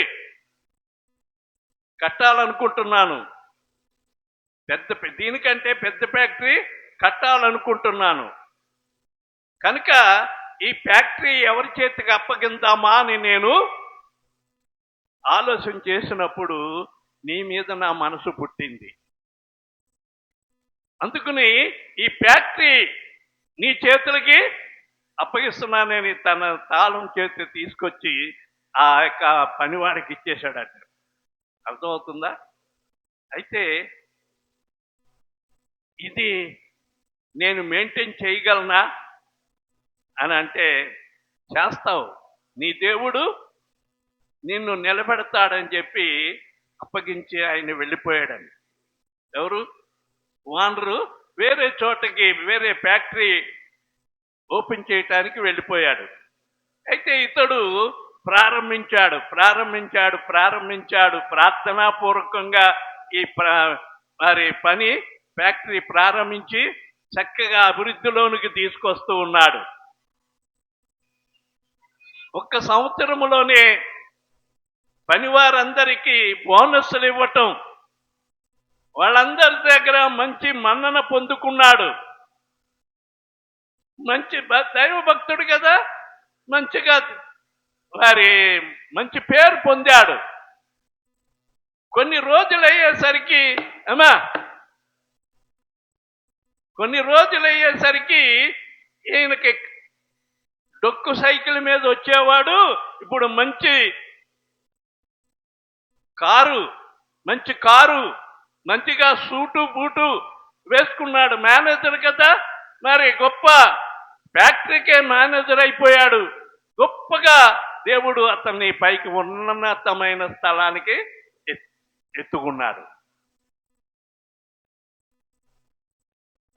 కట్టాలనుకుంటున్నాను, దీనికంటే పెద్ద ఫ్యాక్టరీ కట్టాలనుకుంటున్నాను కనుక ఈ ఫ్యాక్టరీ ఎవరి చేతికి అప్పగిందామా అని నేను ఆలోచన చేసినప్పుడు నీ మీద నా మనసు పుట్టింది. అందుకని ఈ ఫ్యాక్టరీ నీ చేతులకి అప్పగిస్తున్నానని తన తాళం చేతి తీసుకొచ్చి ఆ యొక్క పనివాడికి ఇచ్చేశాడట. అర్థమవుతుందా? అయితే ఇది నేను మెయింటైన్ చేయగలనా అని అంటే, చేస్తావు, నీ దేవుడు నిన్ను నిలబెడతాడని చెప్పి అప్పగించి ఆయన వెళ్ళిపోయాడని. ఎవరు? ఓనరు వేరే చోటకి వేరే ఫ్యాక్టరీ ఓపెన్ చేయటానికి వెళ్ళిపోయాడు. అయితే ఇతడు ప్రారంభించాడు ప్రార్థనాపూర్వకంగా ఈ మరి పని ఫ్యాక్టరీ ప్రారంభించి చక్కగా అభివృద్ధిలోనికి తీసుకొస్తూ ఉన్నాడు. ఒక్క సంవత్సరంలోనే పనివారందరికీ బోనస్లు ఇవ్వటం, వాళ్ళందరి దగ్గర మంచి మన్నన పొందుకున్నాడు. మంచి దైవ భక్తుడు కదా, మంచిగా వారి మంచి పేరు పొందాడు. కొన్ని రోజులు అయ్యేసరికి ఈయనకి డొక్కు సైకిల్ మీద వచ్చేవాడు ఇప్పుడు మంచి కారు మంచిగా సూటు బూటు వేసుకున్నాడు. మేనేజర్ కదా, మరి గొప్ప ఫ్యాక్టరీకే మేనేజర్ అయిపోయాడు. గొప్పగా దేవుడు అతన్ని పైకి ఉన్నతమైన స్థలానికి ఎత్తుకున్నాడు.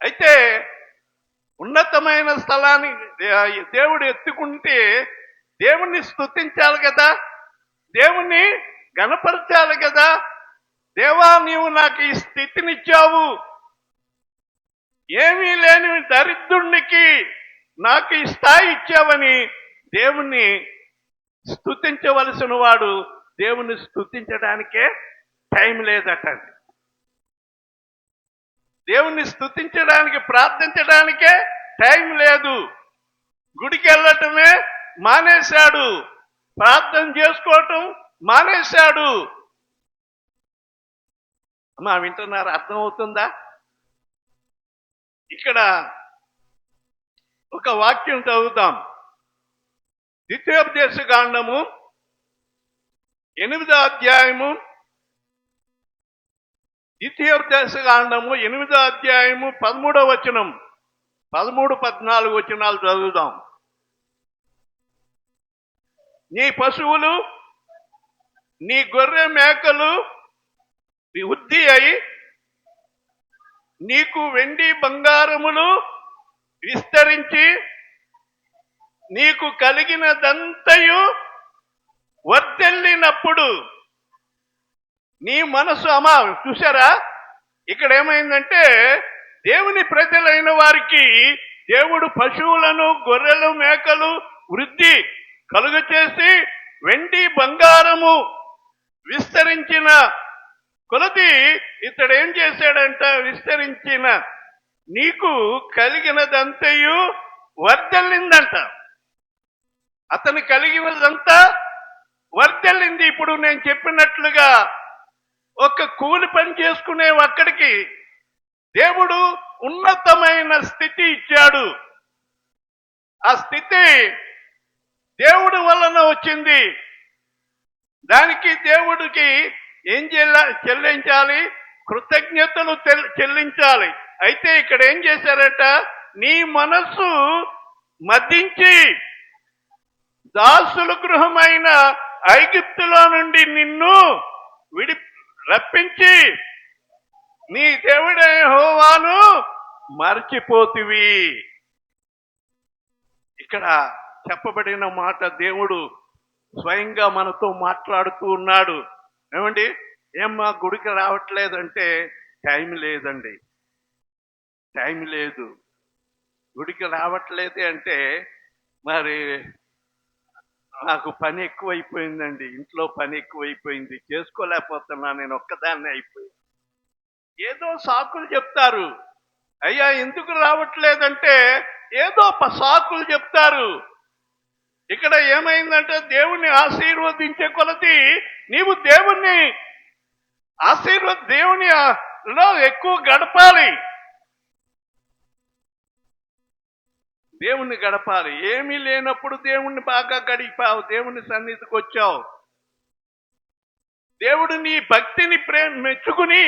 అయితే ఉన్నతమైన స్థలానికి దేవుడు ఎత్తుకుంటే దేవుణ్ణి స్తుతించాలి కదా, దేవుణ్ణి గణపరచాలి కదా. దేవా, నీవు నాకు ఈ స్థితినిచ్చావు, ఏమీ లేని దరిద్రునికి నాకు ఈ స్థాయి ఇచ్చావని దేవుణ్ణి స్తుతించవలసిన వాడు దేవుణ్ణి స్తుతించడానికే టైం లేదట. దేవుణ్ణి స్తుతించడానికి ప్రార్థించడానికే టైం లేదు. గుడికి వెళ్ళటమే మానేశాడు, ప్రార్థన చేసుకోవటం మానేశాడు. అమ్మా వింటున్నారా? అర్థమవుతుందా? ఇక్కడ ఒక వాక్యం చదువుతాం. ద్వితీయోపదేశకాండము 8వ అధ్యాయము, ద్వితీయోపదేశకాండము 8వ అధ్యాయము 13వ వచనం, 13-14 వచనాలు చదువుదాం. నీ పశువులు, నీ గొర్రె మేకలు వృద్ధి అయి నీకు వెండి బంగారములు విస్తరించి నీకు కలిగినదంతయు వర్ధిల్లినప్పుడు నీ మనసు, అమ్మా చూసారా ఇక్కడ ఏమైందంటే, దేవుని ప్రజలైన వారికి దేవుడు పశువులను గొర్రెలు మేకలు వృద్ధి కలుగ చేసి వెండి బంగారము విస్తరించిన కొలది ఇతడు ఏం చేశాడంట, విస్తరించిన నీకు కలిగినదంతయు వర్ధిల్లిందంట. అతను కలిగినదంతా వర్ధిల్లింది. ఇప్పుడు నేను చెప్పినట్లుగా ఒక కూలి పని చేసుకునే అక్కడికి దేవుడు ఉన్నతమైన స్థితి ఇచ్చాడు. ఆ స్థితి దేవుడి వలన వచ్చింది. దానికి దేవుడికి ఏం చెల్లించాలి? కృతజ్ఞతలు చెల్లించాలి. అయితే ఇక్కడ ఏం చేశారట, నీ మనస్సు మదించి దాసుల గృహమైన ఐగుప్తులో నుండి నిన్ను రప్పించి నీ దేవుడే యెహోవాను మర్చిపోతివి. ఇక్కడ చెప్పబడిన మాట దేవుడు స్వయంగా మనతో మాట్లాడుతూ ఉన్నాడు. ఏమండి, ఏమ్మా గుడికి రావట్లేదంటే టైం లేదండి, టైం లేదు. గుడికి రావట్లేదు అంటే మరి నాకు పని ఎక్కువైపోయిందండి, ఇంట్లో పని ఎక్కువైపోయింది, చేసుకోలేకపోతున్నా, నేను ఒక్కదాన్నే అయిపోయింది. ఏదో సాకులు చెప్తారు. అయ్యా ఎందుకు రావట్లేదంటే ఏదో సాకులు చెప్తారు. ఇక్కడ ఏమైందంటే దేవుణ్ణి ఆశీర్వదించే కొలది నీవు దేవుణ్ణి దేవుని లో ఎక్కువ గడపాలి. దేవుణ్ణి గడపాలి. ఏమీ లేనప్పుడు దేవుణ్ణి బాగా గడిపావు, దేవుని సన్నిధికి వచ్చావు. దేవుడు నీ భక్తిని మెచ్చుకుని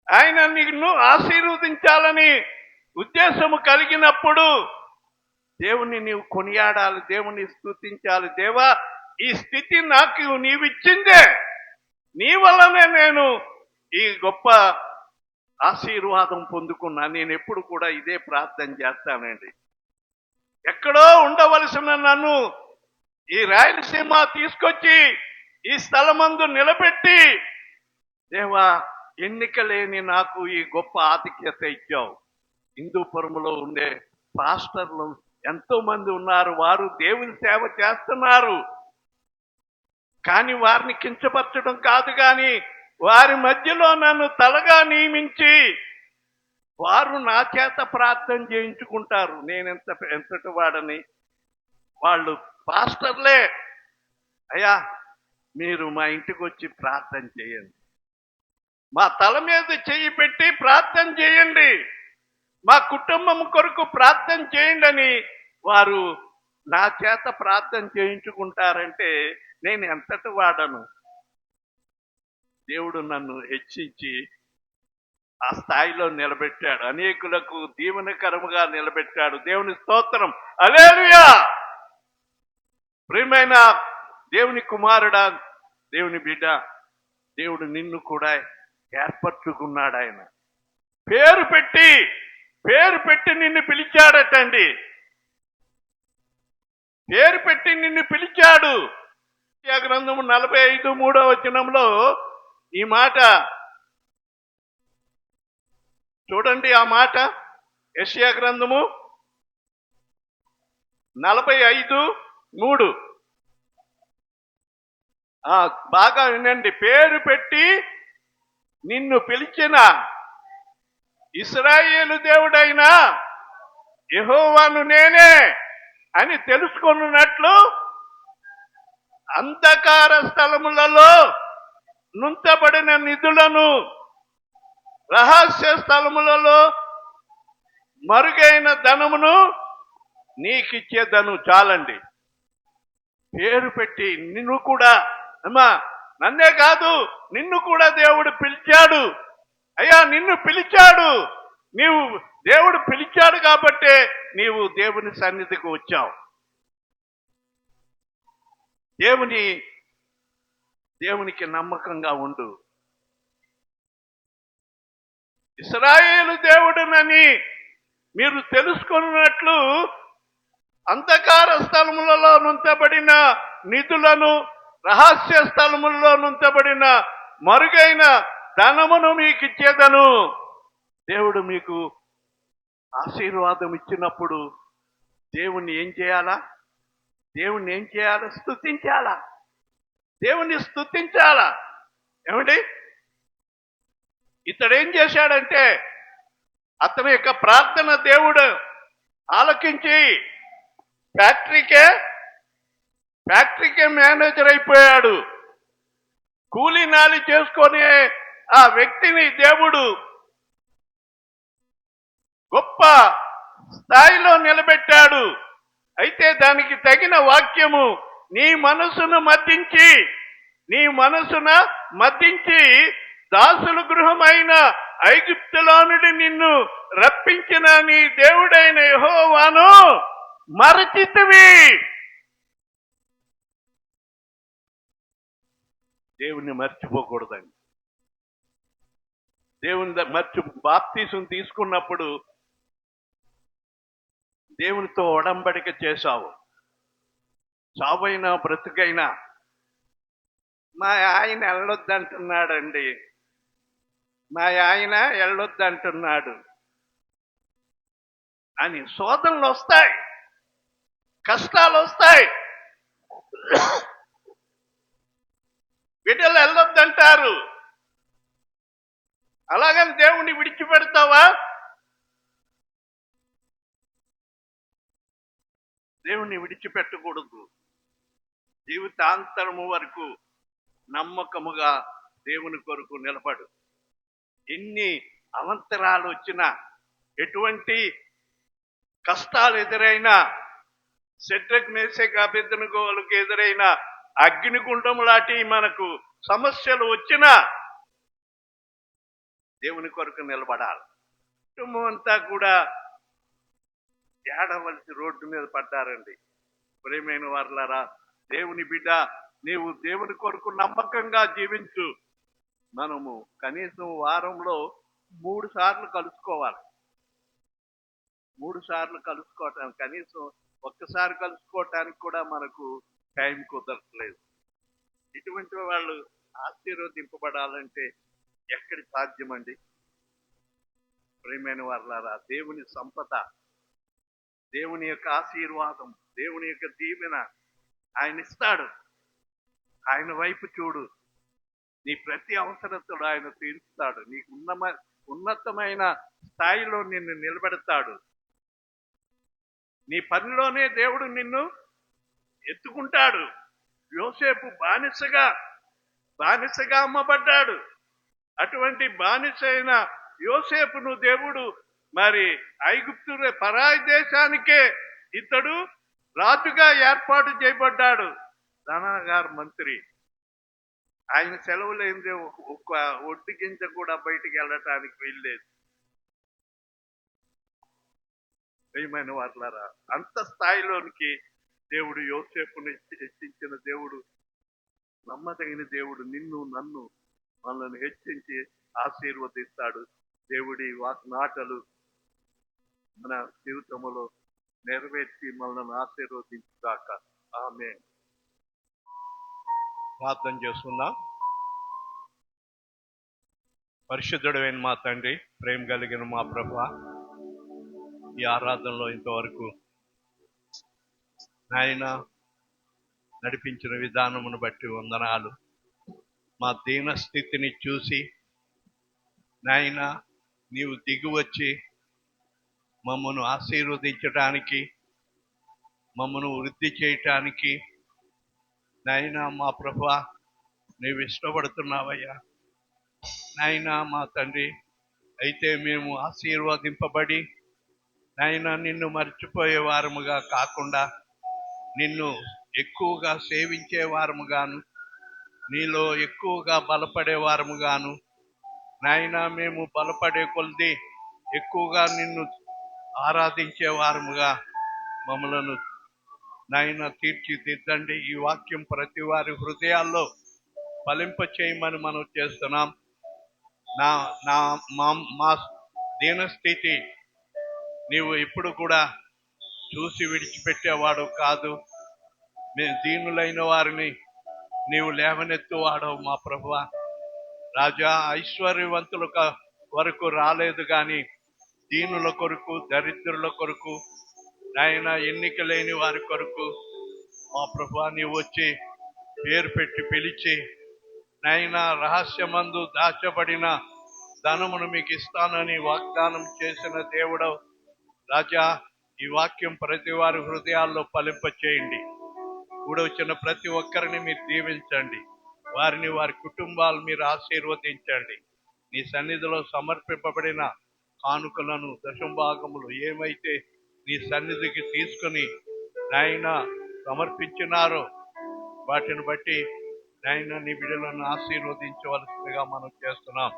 ఆయన నిన్ను ఆశీర్వదించాలని ఉద్దేశము కలిగినప్పుడు దేవుణ్ణి నీవు కొనియాడాలి, దేవుణ్ణి స్తుతించాలి. దేవా, ఈ స్థితి నాకు నీవిచ్చిందే, నీ వల్లనే నేను ఈ గొప్ప ఆశీర్వాదం పొందుకున్నా. నేను ఎప్పుడు కూడా ఇదే ప్రార్థన చేస్తానండి. ఎక్కడో ఉండవలసిన నన్ను ఈ రాయలసీమ తీసుకొచ్చి ఈ స్థలమందు నిలబెట్టి, దేవా, ఎన్నిక లేని నాకు ఈ గొప్ప ఆధిక్యత ఇచ్చావు. హిందూపురంలో ఉండే పాస్టర్లు ఎంతో మంది ఉన్నారు, వారు దేవుని సేవ చేస్తున్నారు. కానీ వారిని కించపరచడం కాదు, కానీ వారి మధ్యలో నన్ను తలగా నియమించి వారు నా చేత ప్రార్థన చేయించుకుంటారు. ఎంతటి వాడని. వాళ్ళు పాస్టర్లే, అయ్యా మీరు మా ఇంటికి వచ్చి ప్రార్థన చేయండి, మా తల మీద చెయ్యి పెట్టి ప్రార్థన చేయండి, మా కుటుంబం కొరకు ప్రార్థన చేయండి అని వారు నా చేత ప్రార్థన చేయించుకుంటారంటే నేను ఎంతటి వాడను. దేవుడు నన్ను హెచ్చించి ఆ స్థాయిలో నిలబెట్టాడు, అనేకులకు దీవెనకరముగా నిలబెట్టాడు. దేవుని స్తోత్రం. హల్లెలూయా. ప్రియమైన దేవుని కుమారుడా, దేవుని బిడ్డ, దేవుడు నిన్ను కూడా ఏర్పరచుకున్నాడు. ఆయన పేరు పెట్టి నిన్ను పిలిచాడటండి. పేరు పెట్టి నిన్ను పిలిచాడు. యెషయా గ్రంథము 45:3 ఈ మాట చూడండి. ఆ మాట యెషయా గ్రంథము 45:3. బాగా వినండి. పేరు పెట్టి నిన్ను పిలిచిన ఇశ్రాయేలు దేవుడైన యెహోవాను నేనే అని తెలుసుకొనున్నట్లు అంధకార స్థలములలో నుంచబడిన నిధులను, రహస్య స్థలములలో మరుగైన ధనమును నీకిచ్చేదను. చాలండి. పేరు పెట్టి నిన్ను కూడా, అమ్మా నన్నే కాదు నిన్ను కూడా దేవుడు పిలిచాడు. అయ్యా నిన్ను పిలిచాడు, నీవు దేవుడు పిలిచాడు కాబట్టే నీవు దేవుని సన్నిధికి వచ్చావు. దేవునికి నమ్మకంగా ఉండు. ఇశ్రాయేలు దేవుడునని మీరు తెలుసుకున్నట్లు అంధకార స్థలములలో నుంచబడిన నిధులను, రహస్య స్థలములలో నుంచబడిన మరుగైన ధనమును మీకు ఇచ్చేదను. దేవుడు మీకు ఆశీర్వాదం ఇచ్చినప్పుడు దేవుణ్ణి ఏం చేయాలా? స్తుతించాలా? దేవుణ్ణి స్తుతించాలా? ఏమండి, ఇతడేం చేశాడంటే అతని యొక్క ప్రార్థన దేవుడు ఆలకించి ఫ్యాక్టరీకే మేనేజర్ అయిపోయాడు. కూలీ నాలి చేసుకొని ఆ వ్యక్తిని దేవుడు గొప్ప స్థాయిలో నిలబెట్టాడు. అయితే దానికి తగిన వాక్యము నీ మనసును మద్దించి దాసుల గృహమైన ఐగుప్తులో నుండి నిన్ను రప్పించిన నీ దేవుడైన యెహోవాను మరచితివి. దేవుణ్ణి మర్చిపోకూడదండి. బాప్తీసం తీసుకున్నప్పుడు దేవునితో ఒడంబడిక చేశావు. చావైనా బ్రతుకైనా మా ఆయన వెళ్ళొద్దంటున్నాడండి, మా ఆయన వెళ్ళొద్దంటున్నాడు, అని శోధనలు వస్తాయి, కష్టాలు వస్తాయి, బిడ్డలు వెళ్ళొద్దంటారు. అలాగని దేవుణ్ణి విడిచిపెడతావా? దేవుణ్ణి విడిచిపెట్టకూడదు. జీవితాంతరము వరకు నమ్మకముగా దేవుని కొరకు నిలబడు. ఎన్ని అవంతరాలు వచ్చినా, ఎటువంటి కష్టాలు ఎదురైనా, శడ్రక్ మేషక్ అబేద్నెగోలకు ఎదురైన అగ్నిగుండం లాంటి మనకు సమస్యలు వచ్చినా దేవుని కొరకు నిలబడాలి. కుటుంబం అంతా కూడా ఏడవలసి రోడ్డు మీద పడ్డారండి. ప్రియమైన వారలారా, దేవుని బిడ్డ, నీవు దేవుని కొరకు నమ్మకంగా జీవించు. మనము కనీసం వారంలో 3 సార్లు కలుసుకోవాలి. 3 సార్లు కలుసుకోవటానికి, కనీసం ఒక్కసారి కలుసుకోవటానికి కూడా మనకు టైం కుదరట్లేదు. ఇటువంటి వాళ్ళు ఆశీర్వదింపబడాలంటే ఎక్కడి సాధ్యమండి? ప్రియమైన వారలారా, దేవుని సంపద, దేవుని యొక్క ఆశీర్వాదం, దేవుని యొక్క దీవెన ఆయన ఇస్తాడు. ఆయన వైపు చూడు. నీ ప్రతి అవసరతలు ఆయన తీరుస్తాడు. నీకు ఉన్నతమైన స్థాయిలో నిన్ను నిలబెడతాడు. నీ పనిలోనే దేవుడు నిన్ను ఎత్తుకుంటాడు. యోసేపు బానిసగా అమ్మబడ్డాడు. అటువంటి బానిసైన యోసేపును దేవుడు మరి ఐగుప్తు పరాయి దేశానికే ఇతడు రాజుగా ఏర్పాటు చేయబడ్డాడు. ధనగారు మంత్రి. ఆయన సెలవు లేనిదే ఒక ఒడ్డు గింజ కూడా బయటికి వెళ్ళటానికి వెళ్ళలేదు. ప్రియమైన వారలారా, అంత స్థాయిలోనికి దేవుడు యోసేపును హెచ్చించిన దేవుడు, నమ్మదగిన దేవుడు. నిన్ను నన్ను మనల్ని హెచ్చించి ఆశీర్వదిస్తాడు. దేవుడి మాటలు మన జీవితంలో నెరవేర్చి మనల్ని ఆశీర్వదించుగాక. ఆమేన్. ప్రార్థన చేసుకుందాం. పరిశుద్ధుడైన మా తండ్రి, ప్రేమ కలిగిన మా ప్రభువా, ఈ ఆరాధనలో ఇంతవరకు నాయన నడిపించిన విధానమును బట్టి వందనాలు. మా దీన స్థితిని చూసి నాయన నీవు దిగువచ్చి మమ్మను ఆశీర్వదించడానికి, మమ్మను వృద్ధి చేయటానికి నాయన మా ప్రభువా నీవు ఇష్టపడుతున్నావయ్యా. నాయన మా తండ్రి, అయితే మేము ఆశీర్వదింపబడి నాయన నిన్ను మర్చిపోయే వారముగా కాకుండా నిన్ను ఎక్కువగా సేవించే వారముగాను, నీలో ఎక్కువగా బలపడే వారముగాను నాయన మేము బలపడే కొలది ఎక్కువగా నిన్ను ఆరాధించే వారముగా మమ్మలను నాయన తీర్చిదిద్దండి. ఈ వాక్యం ప్రతి వారి హృదయాల్లో ఫలింప చేయమని మనం చేస్తున్నాం. మా దీనస్థితి నీవు ఇప్పుడు కూడా చూసి విడిచిపెట్టేవాడు కాదు. మేము దీనులైన వారిని నీవు లేవనెత్తువాడవు మా ప్రభువా. రాజా, ఐశ్వర్యవంతుల వరకు రాలేదు కానీ దీనుల కొరకు, దరిద్రుల కొరకు, నాయన ఎన్నిక లేని వారి కొరకు మా ప్రభువా నీవు వచ్చి పేరు పెట్టి పిలిచి నాయన రహస్యమందు దాచబడిన ధనమును మీకు ఇస్తానని వాగ్దానం చేసిన దేవుడవు రాజా. ఈ వాక్యం ప్రతి వారి హృదయాల్లో ఫలింప చేయండి. కూడొచ్చిన ప్రతి ఒక్కరిని మీరు దీవించండి. వారిని, వారి కుటుంబాలు మీరు ఆశీర్వదించండి. నీ సన్నిధిలో సమర్పింపబడిన కానుకలను, దశంభాగములు ఏమైతే నీ సన్నిధికి తీసుకుని నాయన సమర్పించినారో వాటిని బట్టి నాయన నీ బిడ్డలను ఆశీర్వదించవలసిందిగా మనం చేస్తున్నాం.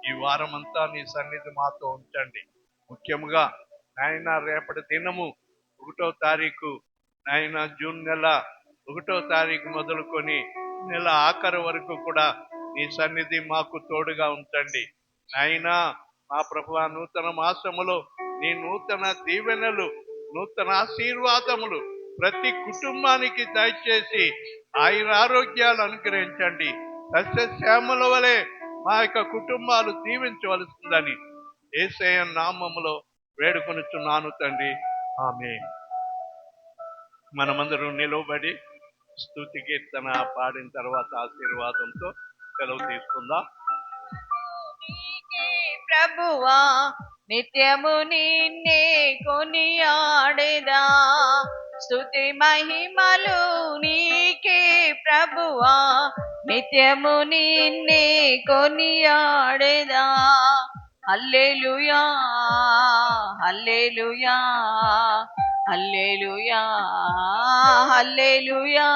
ఈ వారమంతా నీ సన్నిధి మాతో ఉంచండి. ముఖ్యంగా నాయన రేపటి దినము 1వ తారీఖు నాయన జూన్ నెల 1వ తారీఖు మొదలుకొని నెల ఆఖరి వరకు కూడా నీ సన్నిధి మాకు తోడుగా ఉంచండి. నాయన మా ప్రభువా, నూతన మాసములో నీ నూతన దీవెనలు, నూతన ఆశీర్వాదములు ప్రతి కుటుంబానికి దయచేసి ఆయురారోగ్యాలు అనుగ్రహించండి. సస్యశ్యామల వలె మా యొక్క కుటుంబాలు దీవించవలసిందని యేసయ్య నామములో వేడుకొనుచున్నాను తండ్రి. ఆమేన్. మనమందరం నిలవబడి స్తుతి కీర్తన పాడిన తర్వాత ఆశీర్వాదంతో సెలవు తీసుకుందాం. నీకే ప్రభువా నిత్యము నిన్నే కొనియాడేదా, స్తుతి మహిమలు నీకే ప్రభువా నిత్యము నిన్నే కొనియాడేదా. హల్లెలూయా హల్లెలూయా హల్లెలూయా హల్లెలూయా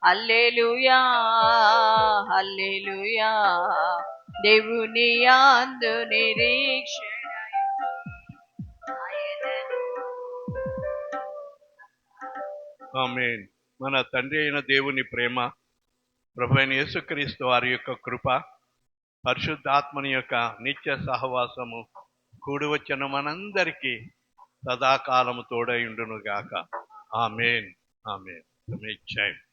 హల్లెలూయా హల్లెలూయా. దేవుని యందు నిరీక్షణ ఆమేన్. మన తండ్రి అయిన దేవుని ప్రేమ, ప్రభువైన యేసుక్రీస్తు వారి యొక్క కృప, పరిశుద్ధాత్మని యొక్క నిత్య సహవాసము కూడి వచ్చిన మనందరికీ సదాకాలము తోడై ఉండును గాక. ఆమేన్. ఆమేన్. ఆమేన్.